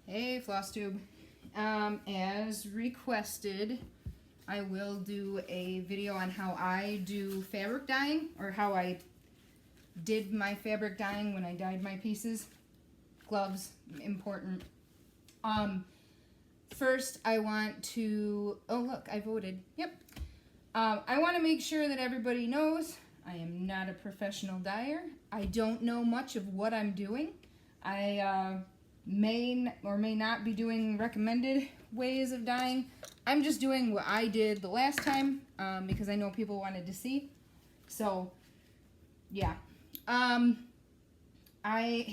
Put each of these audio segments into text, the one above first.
Hey, floss tube. As requested, I will do a video on how I do fabric dyeing, or how I did my fabric dyeing when I dyed my pieces. Gloves, important. First I want to, oh look, I voted, yep. I want to make sure that everybody knows I am not a professional dyer. I don't know much of what I'm doing. I may or may not be doing recommended ways of dyeing. I'm just doing what I did the last time because I know people wanted to see. So, yeah. I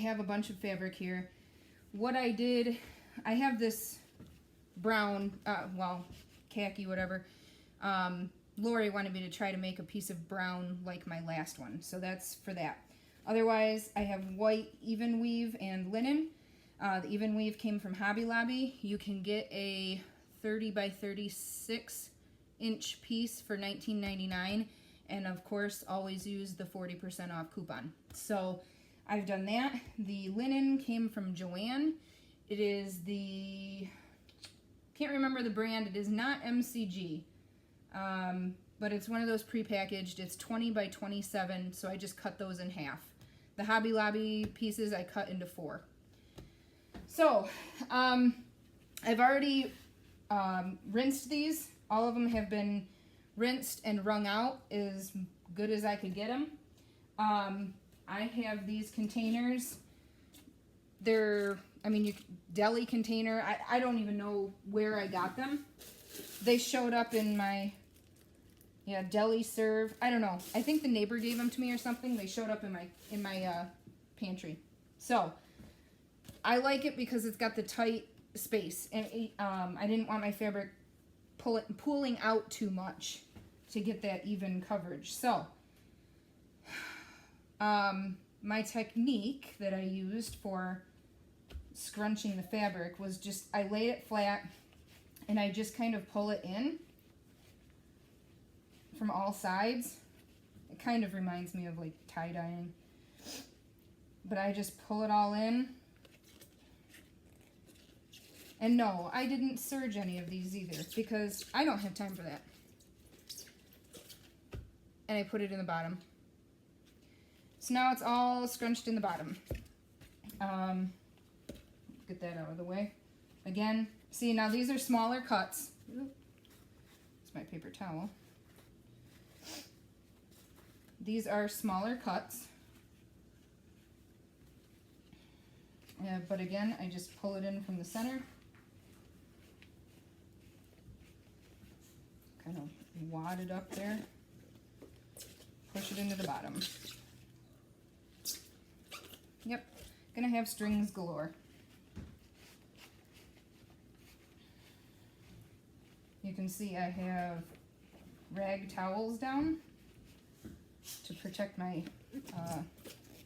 have a bunch of fabric here. What I did, I have this brown, well, khaki, whatever. Lori wanted me to try to make a piece of brown like my last one, so that's for that. Otherwise, I have white even weave and linen. The even weave came from Hobby Lobby. You can get a 30 by 36 inch piece for $19.99, and of course always use the 40% off coupon. So I've done that. The linen came from Joann. It is the, can't remember the brand, it is not MCG, but it's one of those prepackaged. It's 20 by 27, so I just cut those in half. The Hobby Lobby pieces I cut into 4. So, I've already rinsed these. All of them have been rinsed and wrung out as good as I could get them. I have these containers. They're, I mean, deli container. I don't even know where I got them. They showed up in my, deli serve. I don't know. I think the neighbor gave them to me or something. They showed up in my pantry. So, I like it because it's got the tight space, and I didn't want my fabric pulling out too much to get that even coverage. So, my technique that I used for scrunching the fabric was just, I laid it flat and I just kind of pull it in from all sides. It kind of reminds me of like tie-dyeing, but I just pull it all in. And no, I didn't serge any of these either because I don't have time for that. And I put it in the bottom. So now it's all scrunched in the bottom. Get that out of the way. Again, see, now these are smaller cuts. It's my paper towel. These are smaller cuts. But again, I just pull it in from the center. Kind of wad it up there. Push it into the bottom. Yep, gonna have strings galore. You can see I have rag towels down to protect my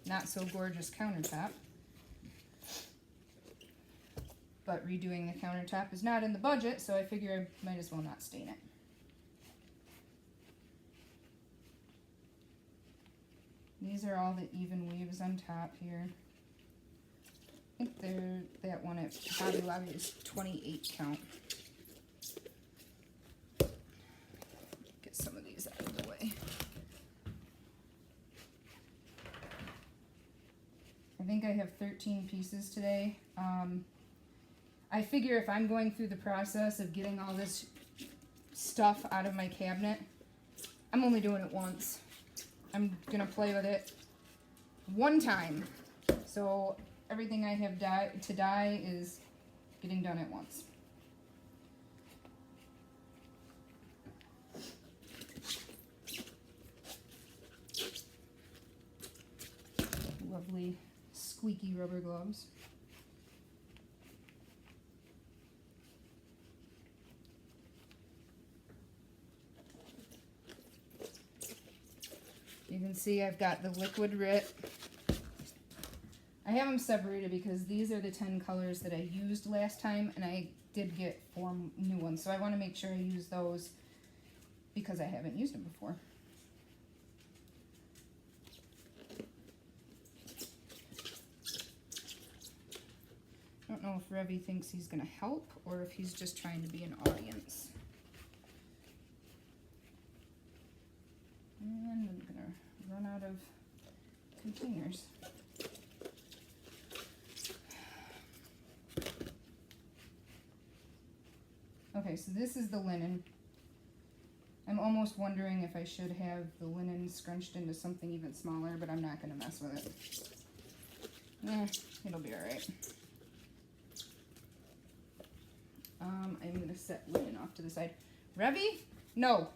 not so gorgeous countertop. But redoing the countertop is not in the budget, so I figure I might as well not stain it. These are all the even weaves on top here. I think that one at Hobby Lobby is 28 count. Get some of these out of the way. I think I have 13 pieces today. I figure if I'm going through the process of getting all this stuff out of my cabinet, I'm only doing it once. I'm gonna play with it one time. So everything I have to dye is getting done at once. Lovely squeaky rubber gloves. You can see I've got the liquid RIT. I have them separated because these are the 10 colors that I used last time, and I did get 4 new ones, so I want to make sure I use those because I haven't used them before. I don't know if Revy thinks he's going to help or if he's just trying to be an audience. And I'm going to run out of containers. Okay, so this is the linen. I'm almost wondering if I should have the linen scrunched into something even smaller, but I'm not going to mess with it. It'll be alright. I'm going to set linen off to the side. Revy? No!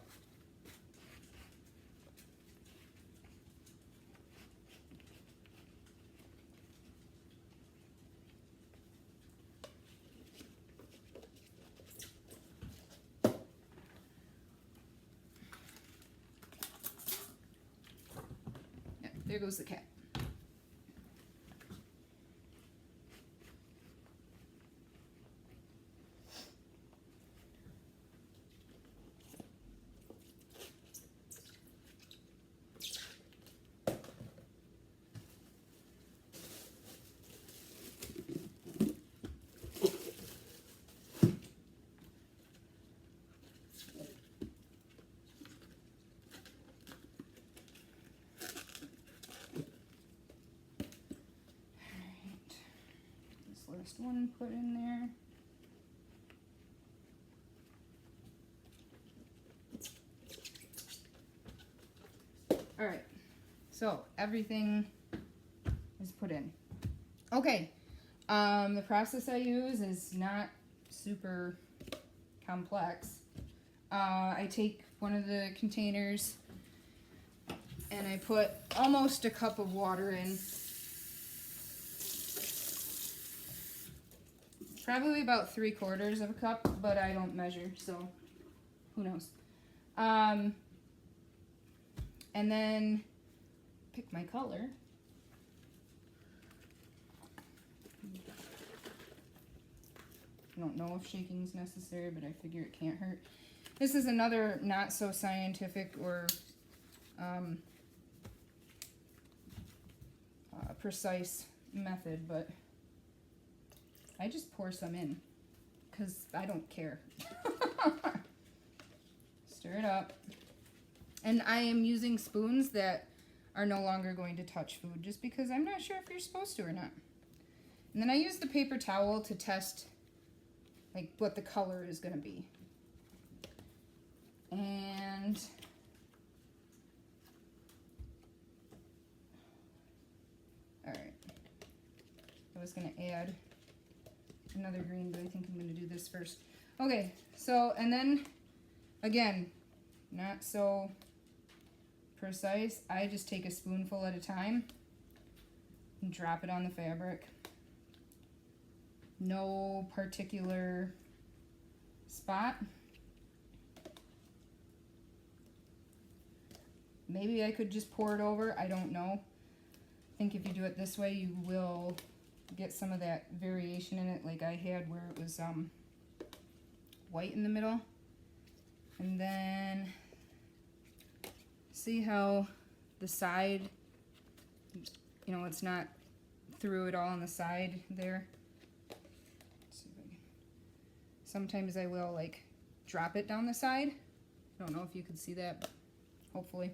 There goes the cat. Last one put in there. All right, so everything is put in. Okay, the process I use is not super complex. I take one of the containers and I put almost a cup of water in. Probably about 3/4 of a cup, but I don't measure, so who knows. And then pick my color. I don't know if shaking is necessary, but I figure it can't hurt. This is another not so scientific or precise method, but I just pour some in because I don't care. Stir it up. And I am using spoons that are no longer going to touch food just because I'm not sure if you're supposed to or not. And then I use the paper towel to test like what the color is going to be. And all right. I was going to add another green, but I think I'm going to do this first. Okay, so, and then, again, not so precise. I just take a spoonful at a time and drop it on the fabric. No particular spot. Maybe I could just pour it over. I don't know. I think if you do it this way, you will get some of that variation in it like I had where it was white in the middle. And then see how the side, you know, it's not through it all on the side there. Let's see if I can. Sometimes I will like drop it down the side. I don't know if you could see that, but hopefully.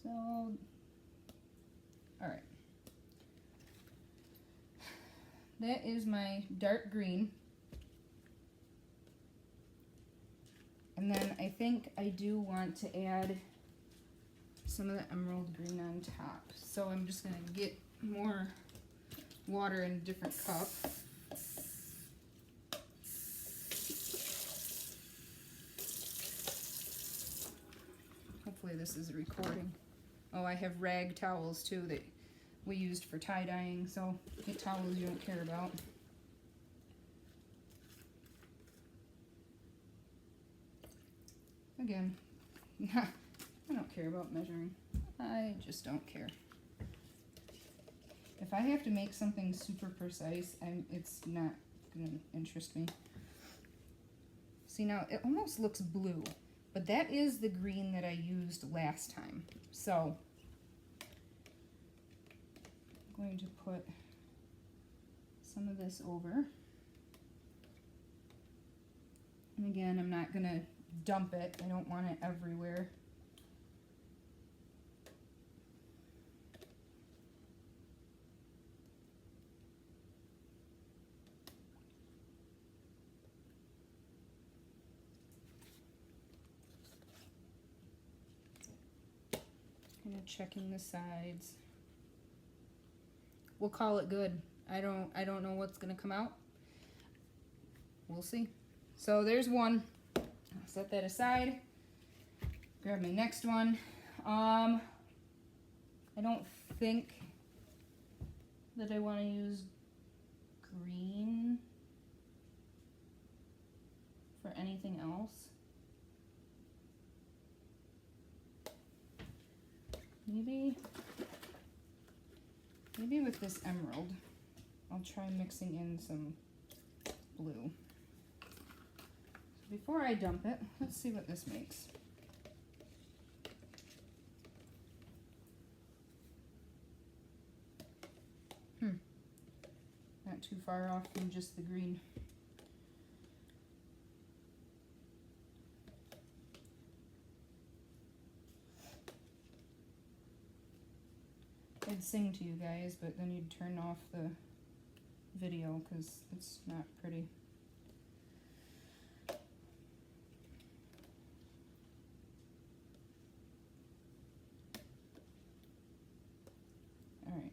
So, all right. That is my dark green. And then I think I do want to add some of the emerald green on top. So I'm just going to get more water in a different cup. Hopefully this is recording. Oh, I have rag towels too that we used for tie-dyeing, so get towels you don't care about. Again, I don't care about measuring. I just don't care. If I have to make something super precise, it's not going to interest me. See, now it almost looks blue. But that is the green that I used last time. So I'm going to put some of this over. And again, I'm not going to dump it. I don't want it everywhere. Kind of checking the sides. We'll call it good. I don't know what's gonna come out. We'll see. So there's one. I'll set that aside. Grab my next one. I don't think that I want to use green for anything else. Maybe with this emerald, I'll try mixing in some blue. So before I dump it, let's see what this makes. Not too far off from just the green. I'd sing to you guys, but then you'd turn off the video because it's not pretty. Alright.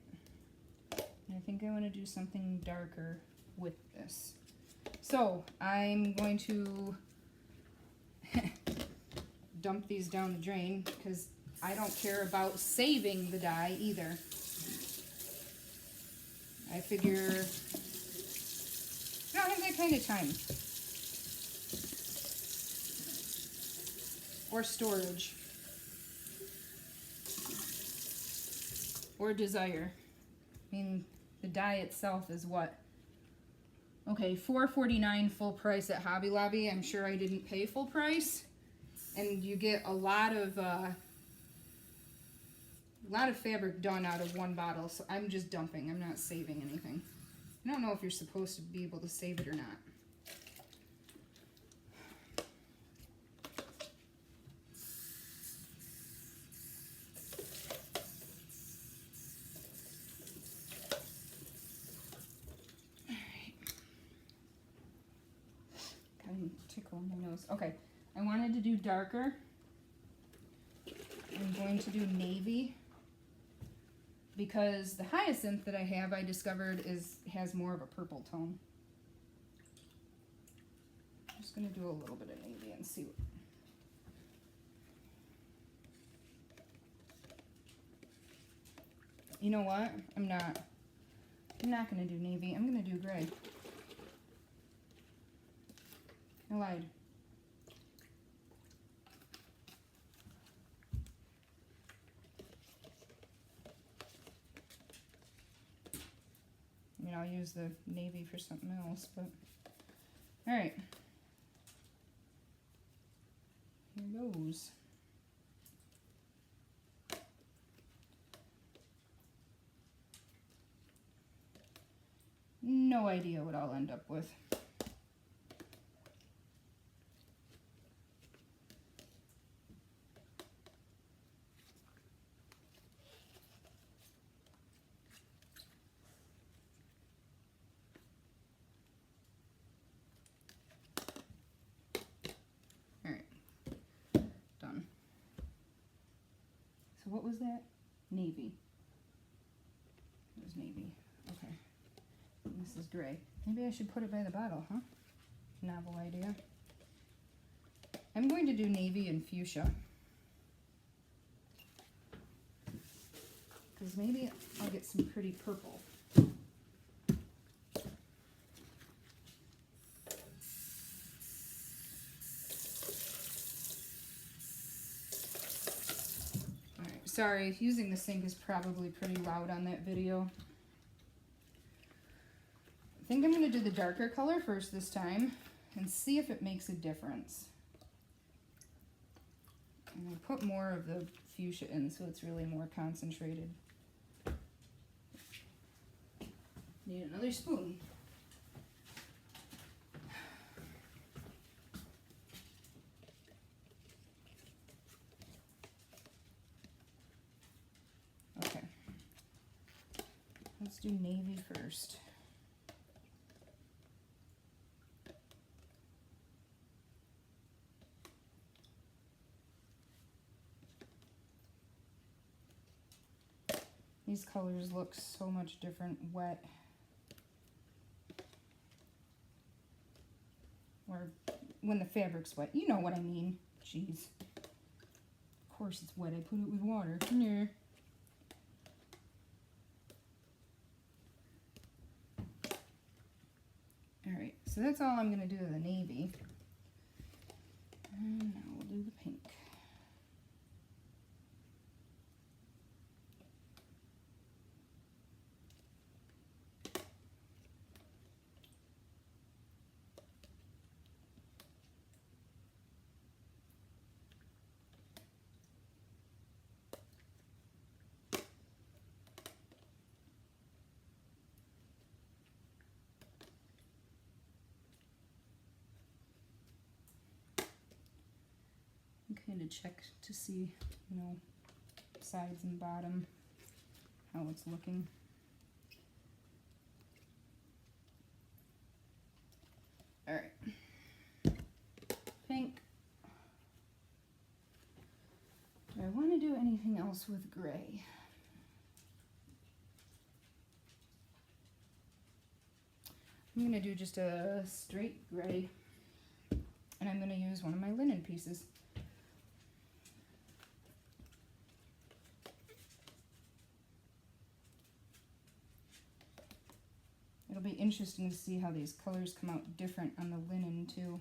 I think I want to do something darker with this. So I'm going to dump these down the drain because I don't care about saving the dye either. I figure I don't have that kind of time or storage or desire. I mean, the dye itself is what? Okay, $4.49 full price at Hobby Lobby. I'm sure I didn't pay full price, and you get a lot of fabric done out of one bottle. So I'm just dumping. I'm not saving anything. I don't know if you're supposed to be able to save it or not. Tickle my nose. Okay, I wanted to do darker. I'm going to do navy because the hyacinth that I have, I discovered, has more of a purple tone. I'm just going to do a little bit of navy and see what. You know what? I'm not going to do navy. I'm going to do gray. I lied. I mean, I'll use the navy for something else, but all right. Here goes. No idea what I'll end up with. What was that? Navy. It was navy. Okay. And this is gray. Maybe I should put it by the bottle, huh? Novel idea. I'm going to do navy and fuchsia. Because maybe I'll get some pretty purple. Sorry, using the sink is probably pretty loud on that video. I think I'm going to do the darker color first this time and see if it makes a difference. And I put more of the fuchsia in so it's really more concentrated. Need another spoon. Okay. Let's do navy first. These colors look so much different wet. Or when the fabric's wet. You know what I mean. Jeez. Of course it's wet. I put it with water. Yeah. Alright, so that's all I'm going to do with the navy. And now we'll do the pink. Kind of check to see, you know, sides and bottom, how it's looking. All right, pink. Do I want to do anything else with gray? I'm going to do just a straight gray, and I'm going to use one of my linen pieces. It'll be interesting to see how these colors come out different on the linen too.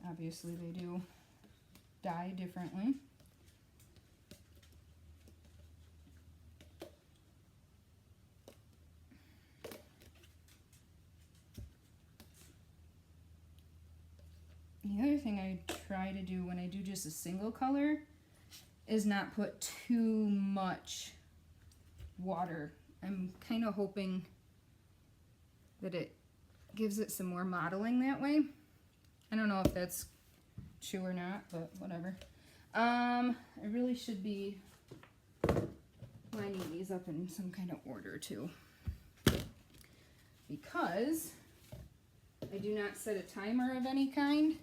Obviously they do dye differently. The other thing I try to do when I do just a single color is not put too much water. I'm kind of hoping that it gives it some more modeling that way. I don't know if that's true or not, but whatever. I really should be lining these up in some kind of order too, because I do not set a timer of any kind.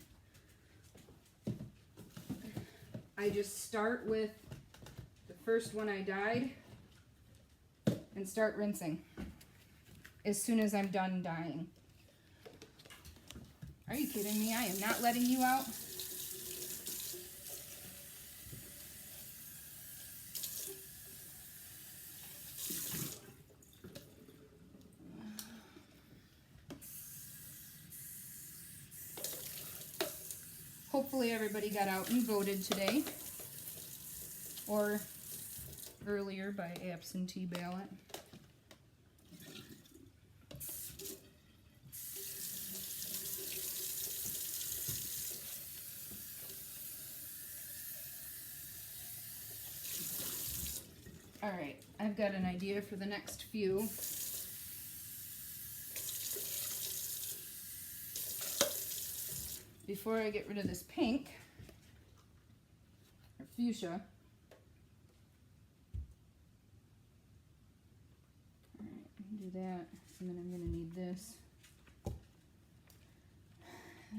I just start with the first one I dyed and start rinsing as soon as I'm done dyeing. Are you kidding me? I am not letting you out. Hopefully everybody got out and voted today, or earlier by absentee ballot. All right, I've got an idea for the next few. Before I get rid of this pink, or fuchsia, all right, do that, and then I'm going to need this, and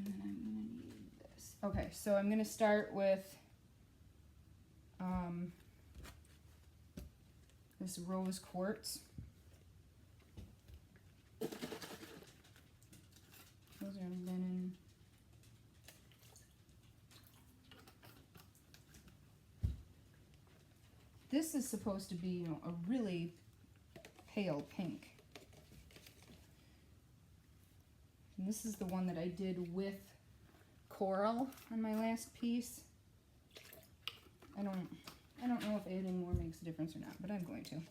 then I'm going to need this. Okay, so I'm going to start with this rose quartz. Those are linen. This is supposed to be, you know, a really pale pink. And this is the one that I did with coral on my last piece. I don't know if adding more makes a difference or not, but I'm going to.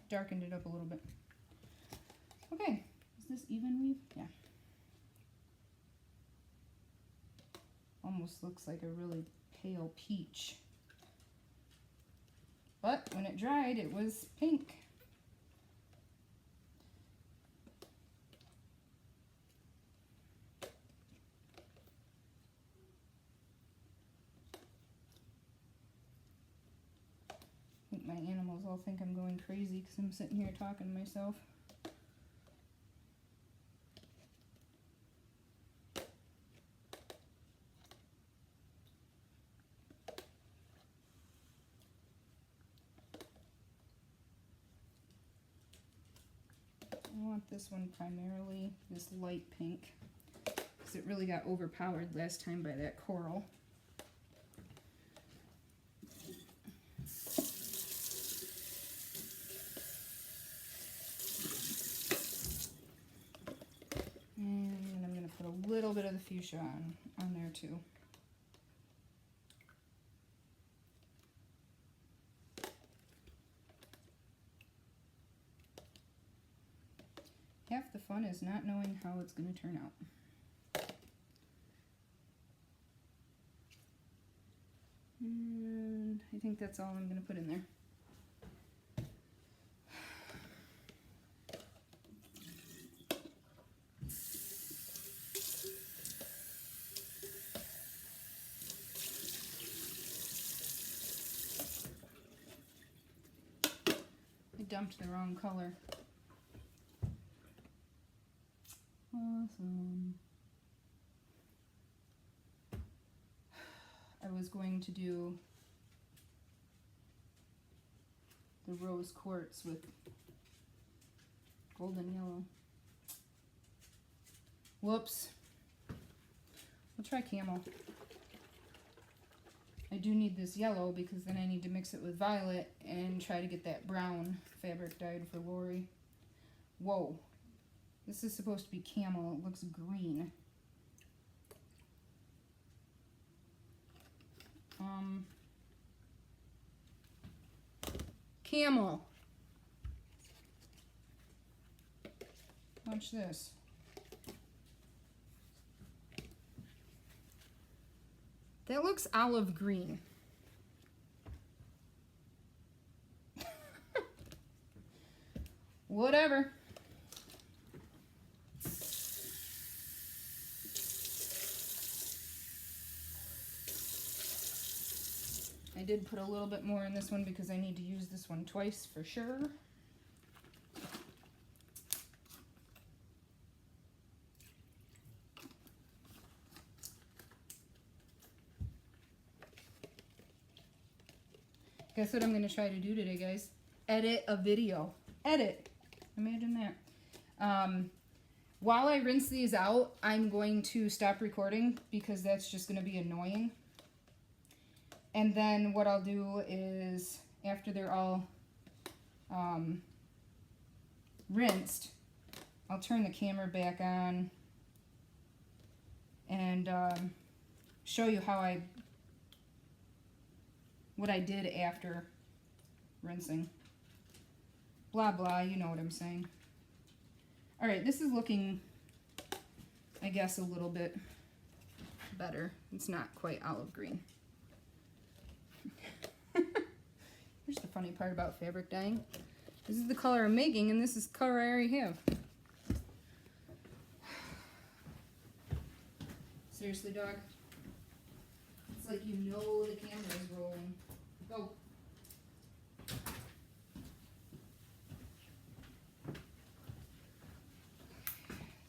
Darkened it up a little bit. Okay, this even weave? Yeah. Almost looks like a really pale peach. But when it dried, it was pink. I think my animals all think I'm going crazy because I'm sitting here talking to myself. I want this one primarily, this light pink, because it really got overpowered last time by that coral. And I'm going to put a little bit of the fuchsia on there too. Half the fun is not knowing how it's going to turn out. And I think that's all I'm going to put in there. I dumped the wrong color. Awesome. I was going to do the rose quartz with golden yellow. Whoops. We'll try camel. I do need this yellow because then I need to mix it with violet and try to get that brown fabric dyed for Lori. Whoa. This is supposed to be camel. It looks green. Camel. Watch this. That looks olive green. Whatever. I did put a little bit more in this one because I need to use this one twice for sure. Guess what I'm going to try to do today, guys? Edit a video. Edit. Imagine that. While I rinse these out, I'm going to stop recording because that's just going to be annoying. And then what I'll do is, after they're all rinsed, I'll turn the camera back on and show you how what I did after rinsing. Blah, blah, you know what I'm saying. All right, this is looking, I guess, a little bit better. It's not quite olive green. Here's the funny part about fabric dyeing. This is the color I'm making, and this is the color I already have. Seriously, dog? It's like you know the camera is rolling. Go.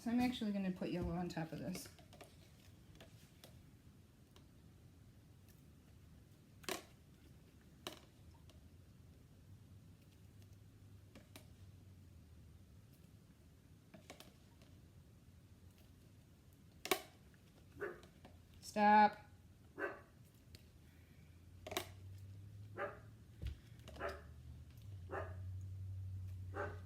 So I'm actually going to put yellow on top of this. Stop.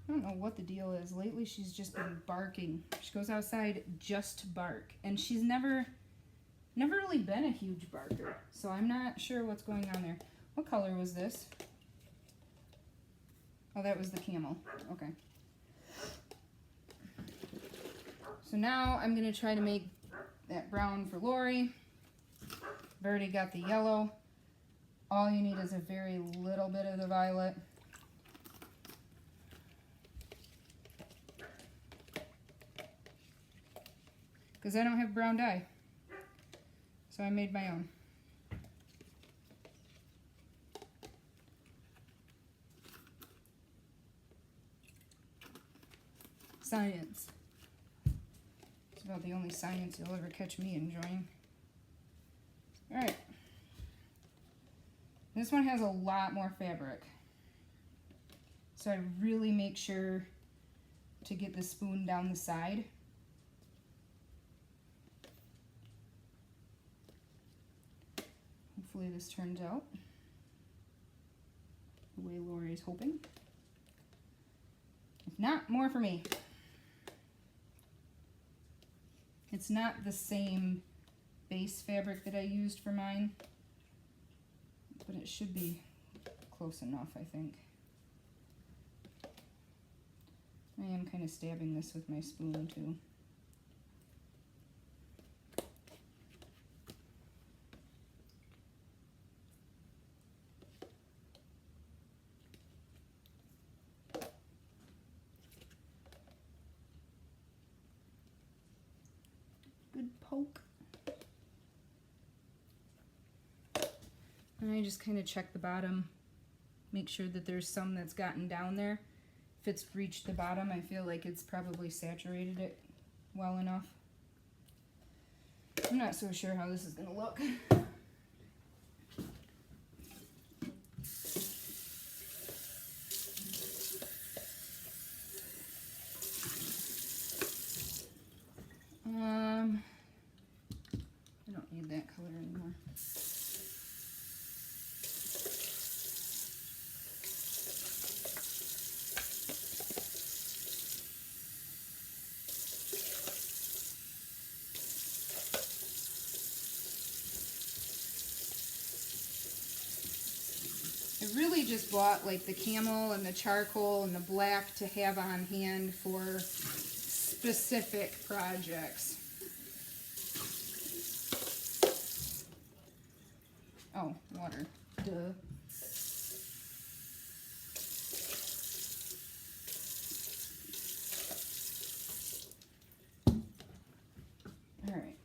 I don't know what the deal is. Lately she's just been barking. She goes outside just to bark. And she's never really been a huge barker. So I'm not sure what's going on there. What color was this? Oh, that was the camel. Okay. So now I'm going to try to make that brown for Lori. I've already got the yellow. All you need is a very little bit of the violet. Because I don't have brown dye. So I made my own. Science. It's about the only science you'll ever catch me enjoying. Alright. This one has a lot more fabric. So I really make sure to get the spoon down the side. Hopefully this turns out the way Lori is hoping. If not, more for me. It's not the same base fabric that I used for mine, but it should be close enough, I think. I am kind of stabbing this with my spoon too. Good poke. And I just kind of check the bottom, make sure that there's some that's gotten down there. If it's reached the bottom, I feel like it's probably saturated it well enough. I'm not so sure how this is going to look. I don't need that color anymore. I really just bought like the camel and the charcoal and the black to have on hand for specific projects. Oh, water. Duh. All right.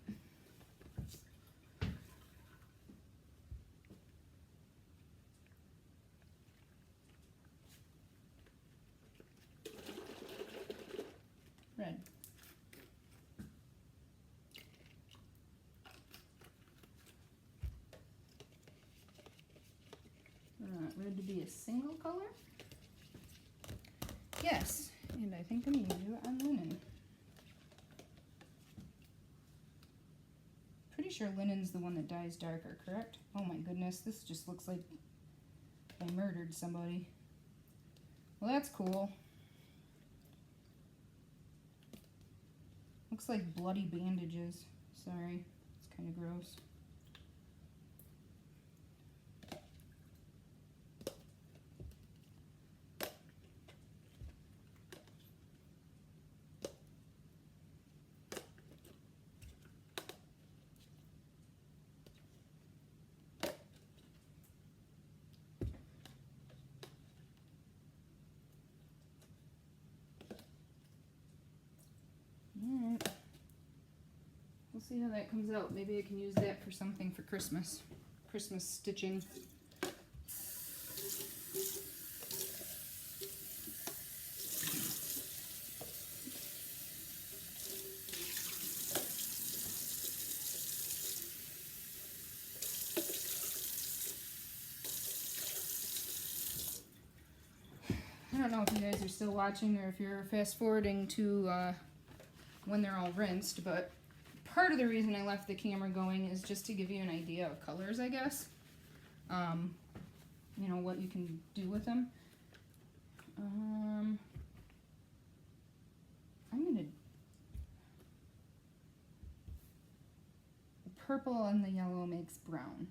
Red. Red to be a single color? Yes, and I think I'm going to do it on linen. Pretty sure linen's the one that dyes darker, correct? Oh my goodness, this just looks like I murdered somebody. Well, that's cool. Looks like bloody bandages. Sorry, it's kind of gross. Alright. We'll see how that comes out. Maybe I can use that for something for Christmas. Christmas stitching. I don't know if you guys are still watching or if you're fast forwarding to when they're all rinsed, but part of the reason I left the camera going is just to give you an idea of colors, I guess. You know, what you can do with them. I'm gonna... The purple and the yellow makes brown.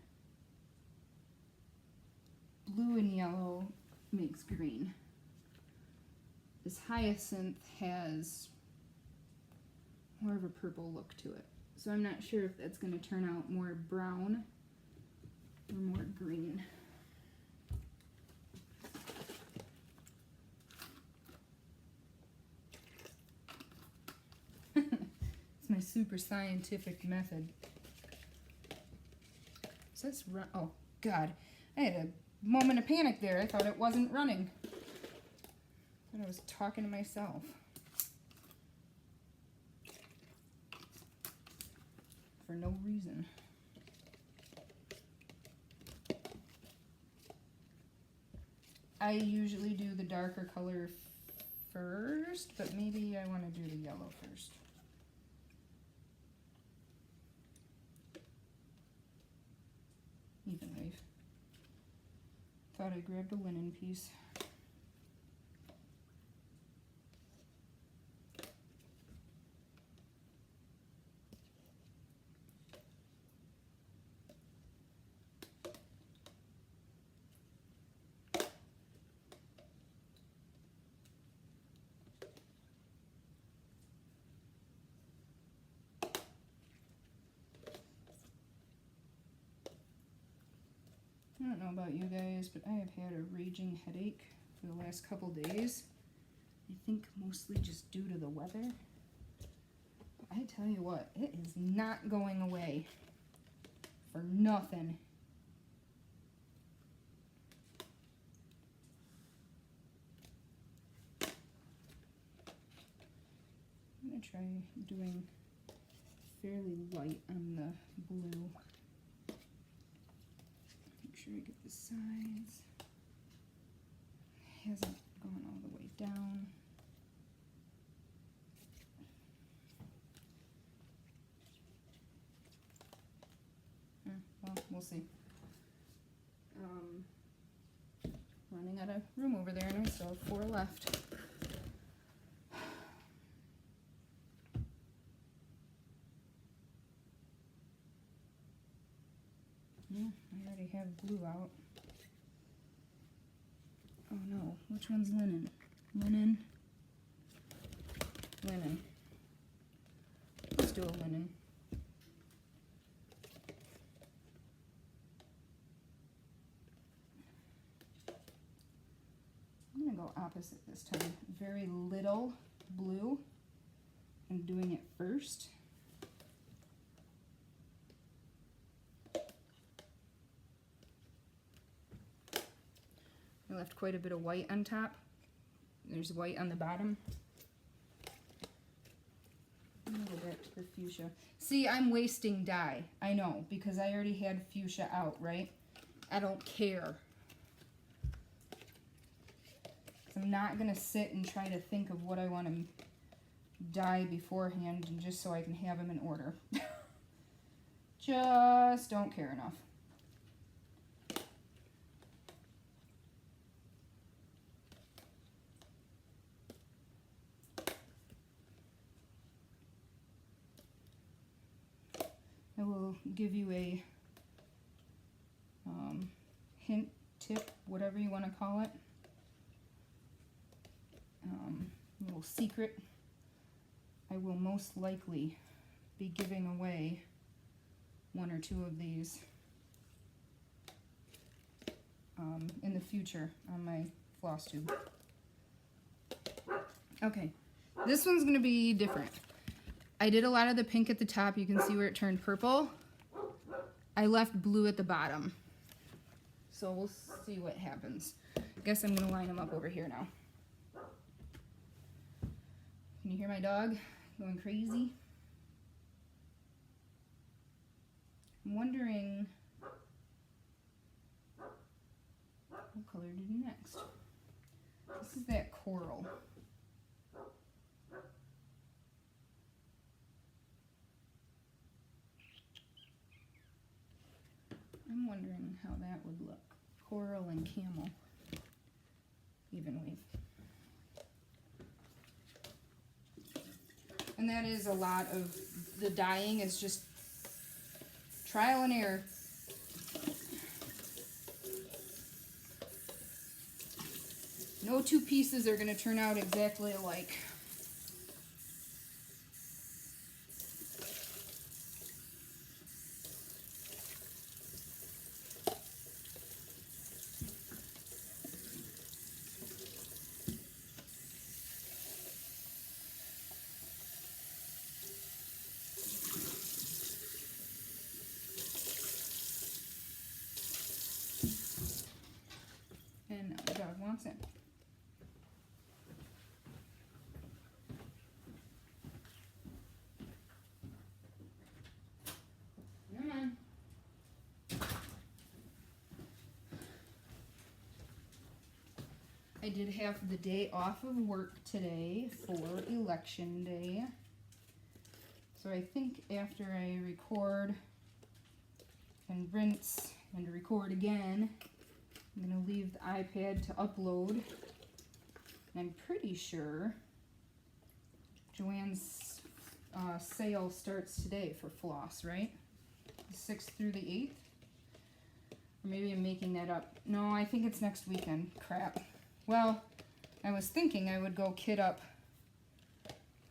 Blue and yellow makes green. This hyacinth has more of a purple look to it. So I'm not sure if that's going to turn out more brown or more green. It's my super scientific method. Is this run? Oh, God. I had a moment of panic there. I thought it wasn't running. I thought I was talking to myself. For no reason. I usually do the darker color first, but maybe I want to do the yellow first. Even wave. Thought I grabbed a linen piece. I don't know about you guys, but I have had a raging headache for the last couple days. I think mostly just due to the weather. I tell you what, it is not going away for nothing. I'm going to try doing fairly light on the blue. Make sure you get the sides. Hasn't gone all the way down. Well, we'll see. Running out of room over there, and I still have 4 left. Yeah, I already have blue out. Oh no, which one's linen? Linen? Linen. Let's do a linen. I'm gonna go opposite this time. Very little blue and doing it first. I left quite a bit of white on top. There's white on the bottom. I'm gonna go back to the fuchsia. See, I'm wasting dye. I know, because I already had fuchsia out, right? I don't care. I'm not gonna sit and try to think of what I want to dye beforehand, and just so I can have them in order. Just don't care enough. I will give you a hint, tip, whatever you want to call it. Little secret. I will most likely be giving away 1 or 2 of these in the future on my floss tube. Okay, this one's going to be different. I did a lot of the pink at the top. You can see where it turned purple. I left blue at the bottom. So we'll see what happens. I guess I'm going to line them up over here now. Can you hear my dog going crazy? I'm wondering what color to do next. This is that coral. I'm wondering how that would look. Coral and camel. Even wave. And that is a lot of the dyeing. It's just trial and error. No 2 pieces are going to turn out exactly alike. I did have the day off of work today for election day. So I think after I record and rinse and record again, I'm going to leave the iPad to upload. And I'm pretty sure Joanne's sale starts today for floss, right? The 6th through the 8th? Or maybe I'm making that up. No, I think it's next weekend. Crap. Well, I was thinking I would go kit up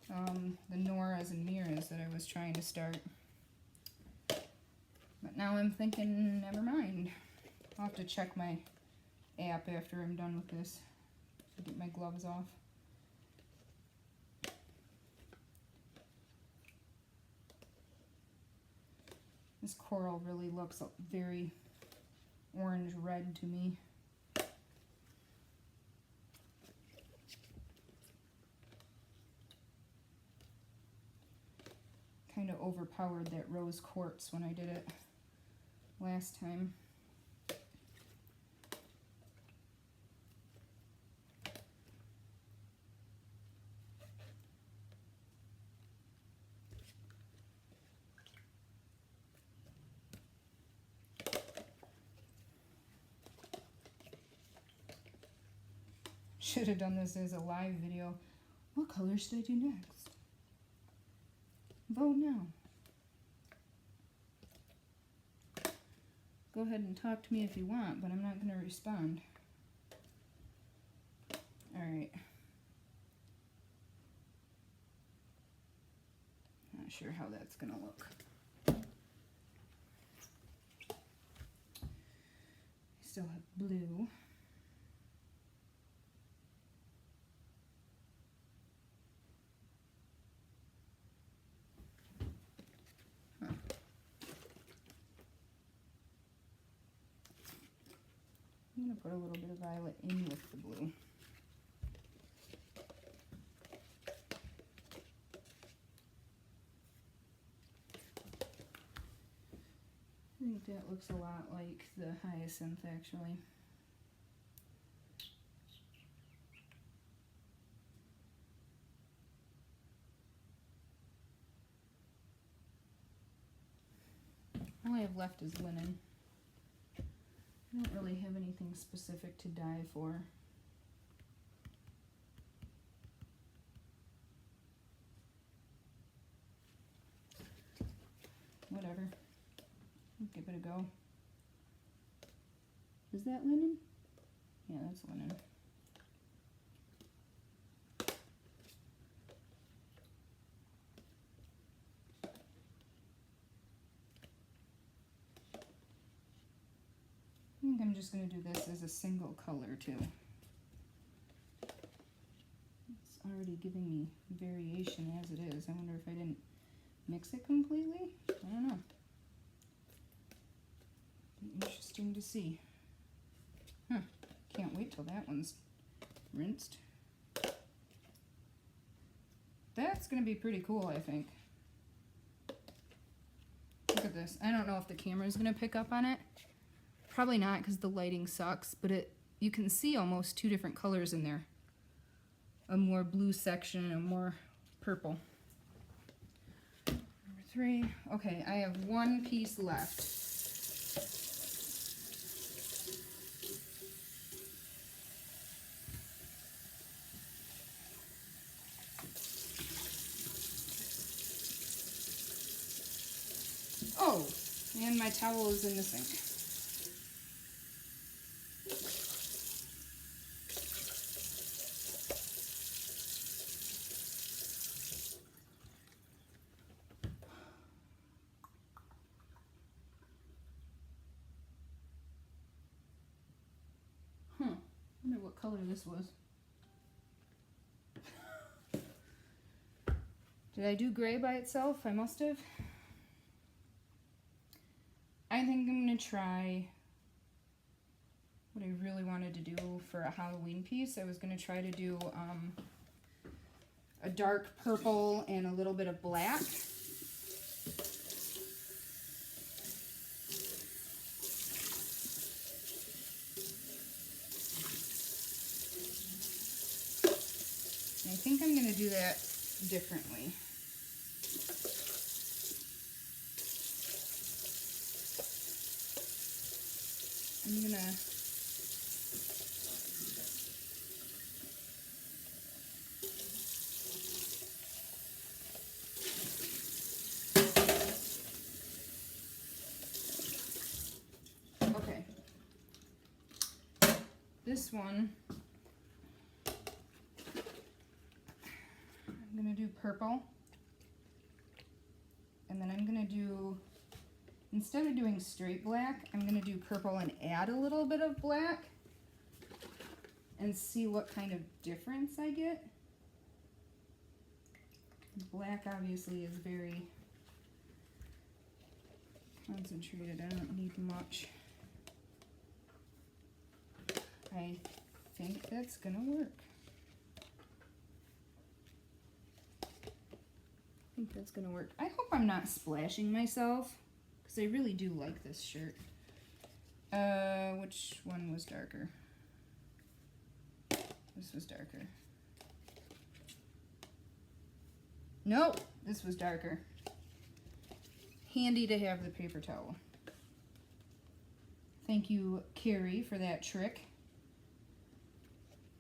the Noras and Miras that I was trying to start. But now I'm thinking, never mind. I'll have to check my app after I'm done with this. Get my gloves off. This coral really looks very orange-red to me. Kind of overpowered that rose quartz when I did it last time. Should have done this as a live video. What color should I do next? Vote now. Go ahead and talk to me if you want, but I'm not going to respond. Alright. Not sure how that's going to look. I still have blue. I'm going to put a little bit of violet in with the blue. I think that looks a lot like the hyacinth, actually. All I have left is linen. I don't really have anything specific to dye for. Whatever. Give it a go. Is that linen? Yeah, that's linen. I think I'm just going to do this as a single color too. It's already giving me variation as it is. I wonder if I didn't mix it completely? I don't know. Be interesting to see. Huh. Can't wait till that one's rinsed. That's going to be pretty cool, I think. Look at this. I don't know if the camera's going to pick up on it. Probably not because the lighting sucks, but you can see almost two different colors in there. A more blue section and a more purple. Number 3. Okay, I have one piece left. Oh, and my towel is in the sink. I wonder what color this was. Did I do gray by itself? I must have. I think I'm going to try what I really wanted to do for a Halloween piece. I was going to try to do a dark purple and a little bit of black. think I'm going to do that differently. I'm going to okay. This one I'm going to do purple. And then I'm going to do, instead of doing straight black, I'm going to do purple and add a little bit of black and see what kind of difference I get. Black obviously is very concentrated. I don't need much. I think that's going to work. I think that's gonna work. I hope I'm not splashing myself, because I really do like this shirt. Which one was darker? This was darker. Nope, this was darker. Handy to have the paper towel. Thank you, Carrie, for that trick.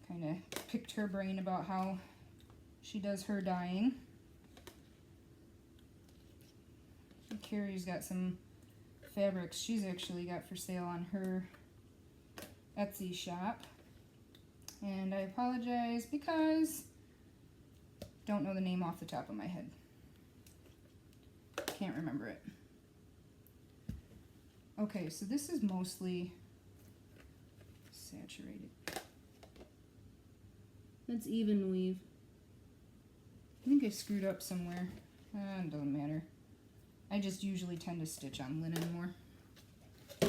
Kind of picked her brain about how she does her dyeing. Carrie's got some fabrics she's actually got for sale on her Etsy shop. And I apologize because don't know the name off the top of my head. Can't remember it. Okay, so this is mostly saturated. That's even weave. I think I screwed up somewhere. It doesn't matter. I just usually tend to stitch on linen more. I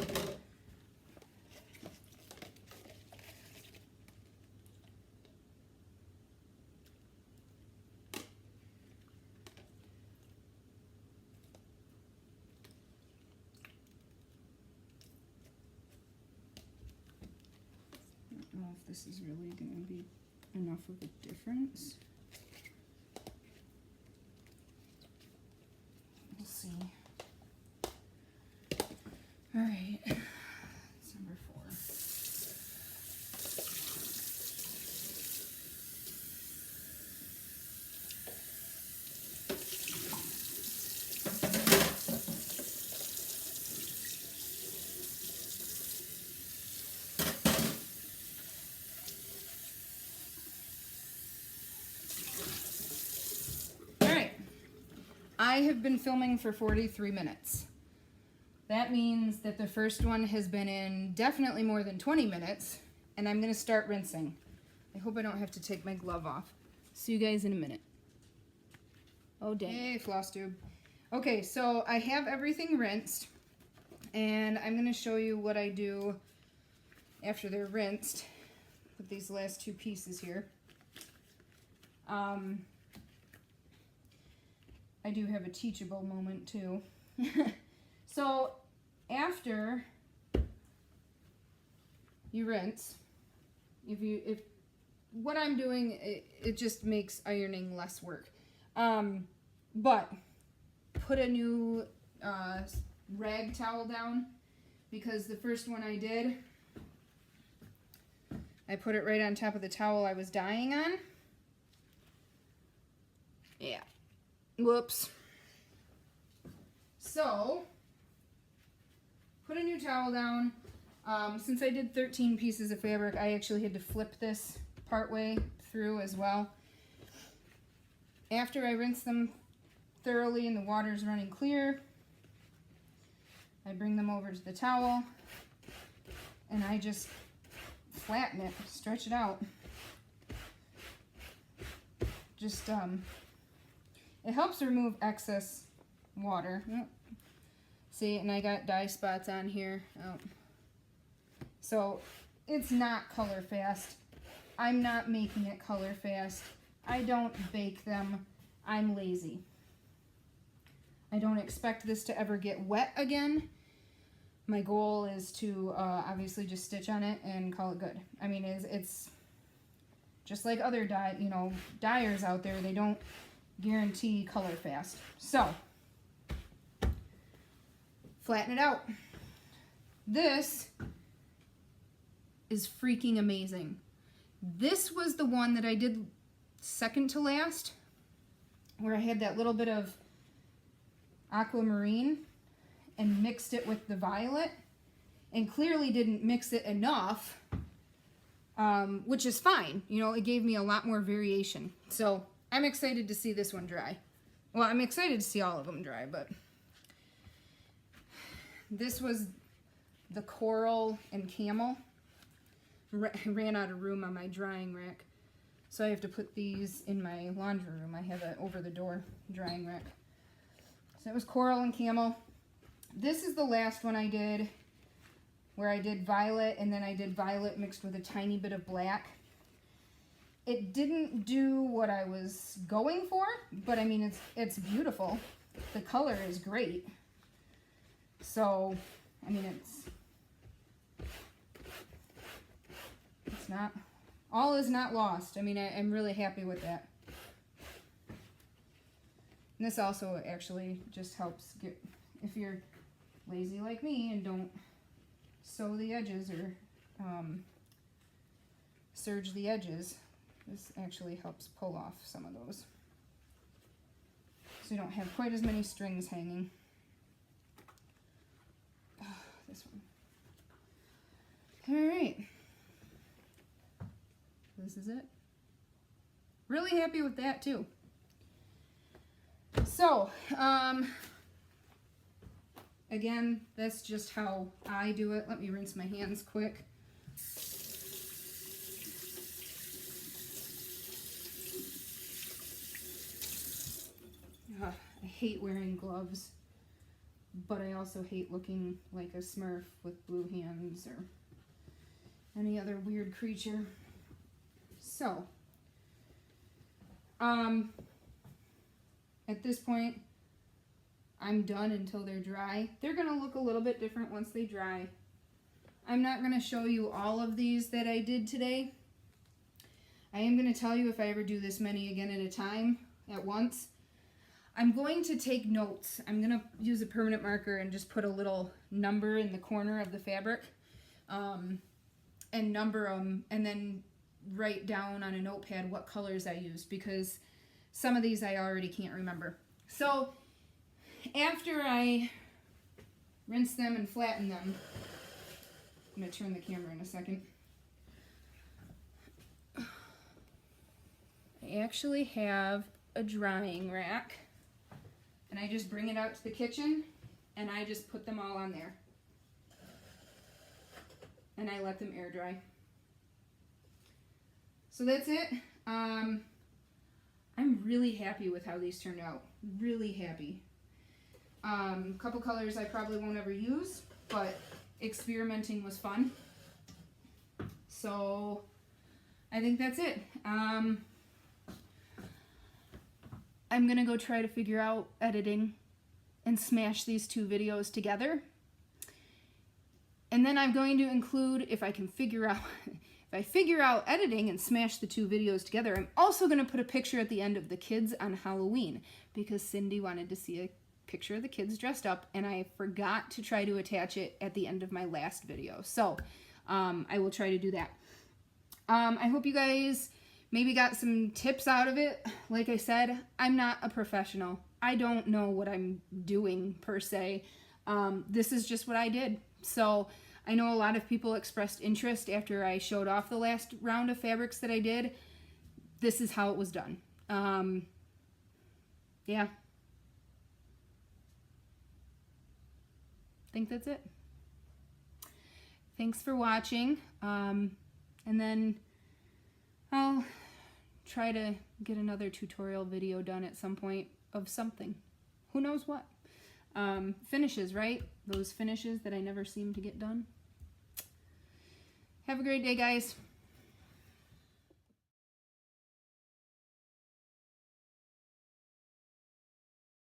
don't know if this is really going to be enough of a difference. We'll see. All right, that's number 4. I have been filming for 43 minutes. That means that the first one has been in definitely more than 20 minutes, and I'm going to start rinsing. I hope I don't have to take my glove off. See you guys in a minute. Oh, dang. Hey, floss tube. Okay, so I have everything rinsed, and I'm going to show you what I do after they're rinsed with these last 2 pieces here. I do have a teachable moment too. So after you rinse, if what I'm doing, it just makes ironing less work. But put a new rag towel down, because the first one I did, I put it right on top of the towel I was dyeing on. Yeah. Whoops. So, put a new towel down. Since I did 13 pieces of fabric, I actually had to flip this partway through as well. After I rinse them thoroughly and the water's running clear, I bring them over to the towel and I just flatten it, stretch it out. Just, it helps remove excess water. See, and I got dye spots on here. Oh. So it's not color fast. I'm not making it color fast. I don't bake them. I'm lazy. I don't expect this to ever get wet again. My goal is to obviously just stitch on it and call it good. I mean, just like other dyers out there, they don't guarantee color fast. So, flatten it out. This is freaking amazing. This was the one that I did second to last, where I had that little bit of aquamarine and mixed it with the violet, and clearly didn't mix it enough, which is fine. You know, it gave me a lot more variation. So I'm excited to see this one dry. Well, I'm excited to see all of them dry, but this was the coral and camel. I ran out of room on my drying rack, so I have to put these in my laundry room. I have an over-the-door drying rack. So it was coral and camel. This is the last one I did, where I did violet, and then I did violet mixed with a tiny bit of black. It didn't do what I was going for, but I mean, it's beautiful. The color is great. So, I mean, it's not, all is not lost. I mean, I'm really happy with that. And this also actually just helps get, if you're lazy like me and don't sew the edges or serge the edges, this actually helps pull off some of those, so you don't have quite as many strings hanging. Oh, this one. All right. This is it. Really happy with that too. So, again, that's just how I do it. Let me rinse my hands quick. I hate wearing gloves, but I also hate looking like a Smurf with blue hands or any other weird creature. So, at this point, I'm done until they're dry. They're going to look a little bit different once they dry. I'm not going to show you all of these that I did today. I am going to tell you if I ever do this many again at a time, at once. I'm going to take notes. I'm going to use a permanent marker and just put a little number in the corner of the fabric, and number them, and then write down on a notepad what colors I used, because some of these I already can't remember. So after I rinse them and flatten them, I'm going to turn the camera in a second. I actually have a drying rack, and I just bring it out to the kitchen and I just put them all on there. And I let them air dry. So that's it. I'm really happy with how these turned out. Really happy. Couple colors I probably won't ever use, but experimenting was fun. So I think that's it. I'm gonna go try to figure out editing and smash these two videos together. And then I'm going to include, if I can figure out, if I figure out editing and smash the two videos together, I'm also gonna put a picture at the end of the kids on Halloween, because Cindy wanted to see a picture of the kids dressed up, and I forgot to try to attach it at the end of my last video. So I will try to do that. I hope you guys maybe got some tips out of it. Like I said, I'm not a professional. I don't know what I'm doing per se. This is just what I did. So I know a lot of people expressed interest after I showed off the last round of fabrics that I did. This is how it was done. Yeah. I think that's it. Thanks for watching. And then I'll try to get another tutorial video done at some point of something. Who knows what? Finishes, right? Those finishes that I never seem to get done. Have a great day, guys.